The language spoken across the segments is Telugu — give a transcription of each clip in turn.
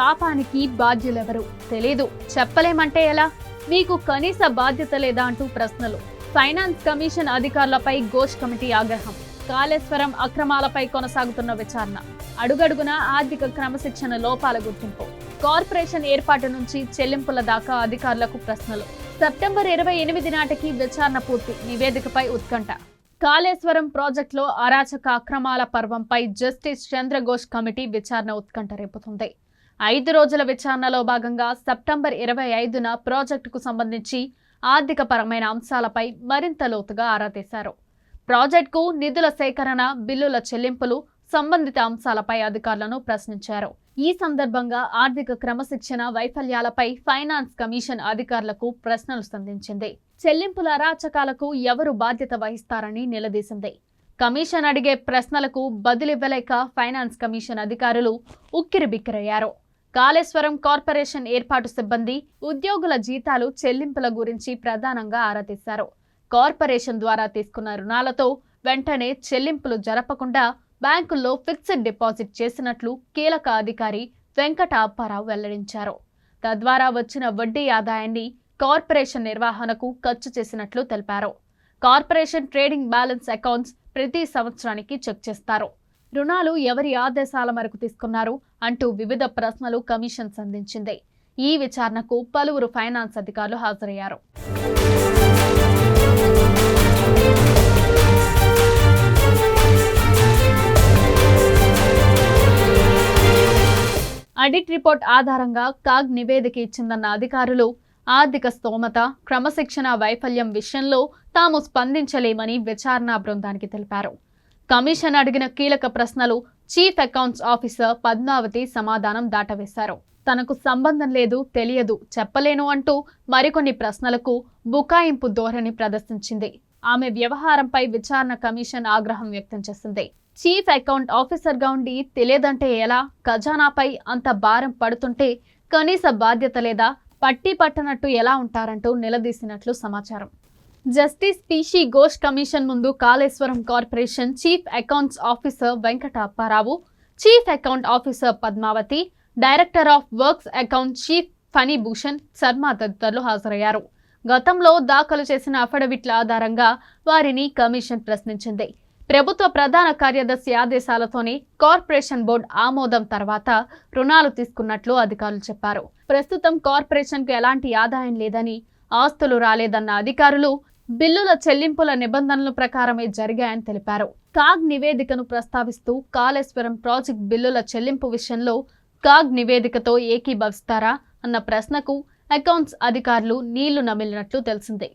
పాపానికి బాధ్యులెవరు తెలీదు, చెప్పలేమంటే ఎలా? మీకు కనీస బాధ్యత లేదా అంటూ ప్రశ్నలు. ఫైనాన్స్ కమిషన్ అధికారులపై ఘోష్ కమిటీ ఆగ్రహం. కాళేశ్వరం అక్రమాలపై కొనసాగుతున్న విచారణ. అడుగడుగున ఆర్థిక క్రమశిక్షణ లోపాల గుర్తింపు. కార్పొరేషన్ ఏర్పాటు నుంచి చెల్లింపుల దాకా అధికారులకు ప్రశ్నలు. సెప్టెంబర్ 28 నాటికి విచారణ పూర్తి. నివేదికపై ఉత్కంఠ. కాళేశ్వరం ప్రాజెక్టులో అరాచక అక్రమాల పర్వంపై జస్టిస్ చంద్రఘోష్ కమిటీ విచారణ ఉత్కంఠ రేపుతుంది. 5 రోజుల విచారణలో భాగంగా సెప్టెంబర్ 25న ప్రాజెక్టుకు సంబంధించి ఆర్థిక పరమైన అంశాలపై మరింత లోతుగా ఆరా తీశారు. ప్రాజెక్టుకు నిధుల సేకరణ, బిల్లుల చెల్లింపులు, సంబంధిత అంశాలపై అధికారులను ప్రశ్నించారు. ఈ సందర్భంగా ఆర్థిక క్రమశిక్షణ వైఫల్యాలపై ఫైనాన్స్ కమిషన్ అధికారులకు ప్రశ్నలు సంధించింది. చెల్లింపుల అరాచకాలకు ఎవరు బాధ్యత వహిస్తారని నిలదీసింది. కమిషన్ అడిగే ప్రశ్నలకు బదులివ్వలేక ఫైనాన్స్ కమిషన్ అధికారులు ఉక్కిరిబిక్కిరయ్యారు. కాళేశ్వరం కార్పొరేషన్ ఏర్పాటు సిబ్బంది, ఉద్యోగుల జీతాలు, చెల్లింపుల గురించి ప్రధానంగా ఆరా తీశారు. కార్పొరేషన్ ద్వారా తీసుకున్న రుణాలతో వెంటనే చెల్లింపులు జరపకుండా బ్యాంకుల్లో ఫిక్స్డ్ డిపాజిట్ చేసినట్లు కీలక అధికారి వెంకట అప్పారావు వెల్లడించారు. తద్వారా వచ్చిన వడ్డీ ఆదాయాన్ని కార్పొరేషన్ నిర్వహణకు ఖర్చు చేసినట్లు తెలిపారు. కార్పొరేషన్ ట్రేడింగ్ బ్యాలెన్స్ అకౌంట్స్ ప్రతి సంవత్సరానికి చెక్ చేస్తారు. రుణాలు ఎవరి ఆదేశాల మేరకు తీసుకున్నారు అంటూ వివిధ ప్రశ్నలు కమిషన్ సంధించింది. ఈ విచారణకు పలువురు ఫైనాన్స్ అధికారులు హాజరయ్యారు. ఆడిట్ రిపోర్ట్ ఆధారంగా కాగ్ నివేదిక ఇచ్చిందన్న అధికారులు ఆర్థిక స్తోమత, క్రమశిక్షణ వైఫల్యం విషయంలో తాము స్పందించలేమని విచారణా బృందానికి తెలిపారు. కమిషన్ అడిగిన కీలక ప్రశ్నలు చీఫ్ అకౌంట్స్ ఆఫీసర్ పద్మావతి సమాధానం దాటవేశారు. తనకు సంబంధం లేదు, తెలియదు, చెప్పలేను అంటూ మరికొన్ని ప్రశ్నలకు బుకాయింపు ధోరణి ప్రదర్శించింది. ఆమె వ్యవహారంపై విచారణ కమిషన్ ఆగ్రహం వ్యక్తం చేసింది. చీఫ్ అకౌంట్ ఆఫీసర్గా ఉండి తెలియదంటే ఎలా? ఖజానాపై అంత భారం పడుతుంటే కనీస బాధ్యత లేదా? పట్టి పట్టనట్టు ఎలా ఉంటారంటూ నిలదీసినట్లు సమాచారం. జస్టిస్ పిసి ఘోష్ కమిషన్ ముందు Kaleshwaram corporation chief accounts officer Venkata Apparao, chief account officer Padmavathi, director of works account chief Phanibhushan Sharma తదితరులు హాజరయ్యారు. గతంలో దాఖలు చేసిన అఫిడవిట్ల ఆధారంగా వారిని కమిషన్ ప్రశ్నించింది. ప్రభుత్వ ప్రధాన కార్యదర్శి ఆదేశాలతోనే కార్పొరేషన్ బోర్డు ఆమోదం తర్వాత రుణాలు తీసుకున్నట్లు అధికారులు చెప్పారు. ప్రస్తుతం కార్పొరేషన్కు ఎలాంటి ఆదాయం లేదని, ఆస్తులు రాలేదన్న అధికారులు బిల్లుల చెల్లింపుల నిబంధనల ప్రకారమే జరిగాయని తెలిపారు. కాగ్ నివేదికను ప్రస్తావిస్తూ కాళేశ్వరం ప్రాజెక్ట్ బిల్లుల చెల్లింపు విషయంలో కాగ్ నివేదికతో ఏకీభవిస్తారా అన్న ప్రశ్నకు అకౌంట్స్ అధికారులు నీళ్లు నమిలినట్లు తెలిసింది.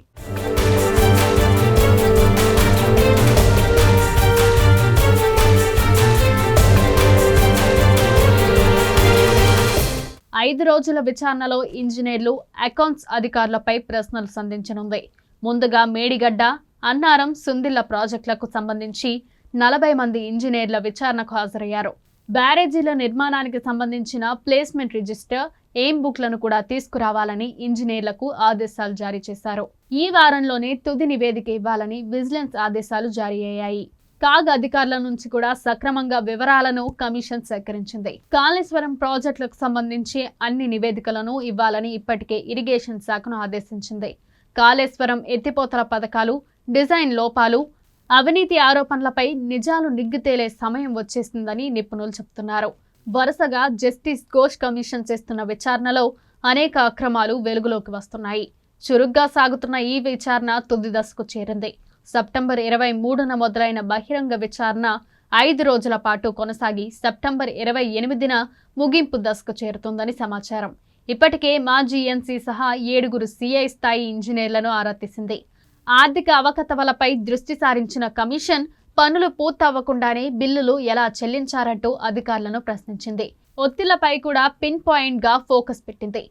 ఐదు రోజుల విచారణలో ఇంజనీర్లు, అకౌంట్స్ అధికారులపై ప్రశ్నలు సంధించనుంది. ముందుగా మేడిగడ్డ, అన్నారం, సుందిళ్ల ప్రాజెక్టులకు సంబంధించి 40 మంది ఇంజనీర్ల విచారణకు హాజరయ్యారు. బ్యారేజీల నిర్మాణానికి సంబంధించిన ప్లేస్మెంట్ రిజిస్టర్, ఎయిమ్ బుక్లను కూడా తీసుకురావాలని ఇంజనీర్లకు ఆదేశాలు జారీ చేశారు. ఈ వారంలోనే తుది నివేదిక ఇవ్వాలని విజిలెన్స్ ఆదేశాలు జారీ అయ్యాయి. కాగ్ అధికారుల నుంచి కూడా సక్రమంగా వివరాలను కమిషన్ సేకరించింది. కాళేశ్వరం ప్రాజెక్టులకు సంబంధించి అన్ని నివేదికలను ఇవ్వాలని ఇప్పటికే ఇరిగేషన్ శాఖను ఆదేశించింది. కాళేశ్వరం ఎత్తిపోతల పథకాలు, డిజైన్ లోపాలు, అవినీతి ఆరోపణలపై నిజాలు నిగ్గుతేలే సమయం వచ్చేసిందని నిపుణులు చెబుతున్నారు. వరుసగా జస్టిస్ ఘోష్ కమిషన్ చేస్తున్న విచారణలో అనేక అక్రమాలు వెలుగులోకి వస్తున్నాయి. చురుగ్గా సాగుతున్న ఈ విచారణ తుది దశకు చేరింది. సెప్టెంబర్ 23న మొదలైన బహిరంగ విచారణ 5 రోజుల పాటు కొనసాగి సెప్టెంబర్ 28న ముగింపు దశకు చేరుతుందని సమాచారం. ఇప్పటికే మాజీ ఎన్సీ సహా 7 సిఐ స్థాయి ఇంజనీర్లను ఆరా తీసింది. ఆర్థిక అవకతవలపై దృష్టి సారించిన కమిషన్ పనులు పూర్తవ్వకుండానే బిల్లులు ఎలా చెల్లించారంటూ అధికారులను ప్రశ్నించింది. ఒత్తిళ్లపై కూడా పిన్ పాయింట్ గా ఫోకస్ పెట్టింది.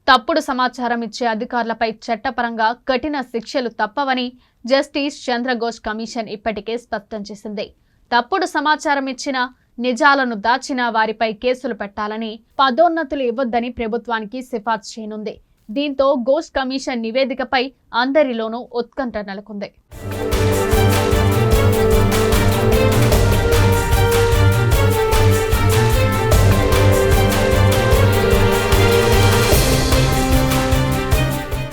తప్పుడు సమాచారం ఇచ్చే అధికారులపై చట్టపరంగా కఠిన శిక్షలు తప్పవని జస్టిస్ చంద్రఘోష్ కమిషన్ ఇప్పటికే స్పష్టం చేసింది. తప్పుడు సమాచారం ఇచ్చిన, నిజాలను దాచిన వారిపై కేసులు పెట్టాలని, పదోన్నతులు ఇవ్వొద్దని ప్రభుత్వానికి సిఫార్సు చేయనుంది. దీంతో ఘోష్ కమిషన్ నివేదికపై అందరిలోనూ ఉత్కంఠ నెలకొంది.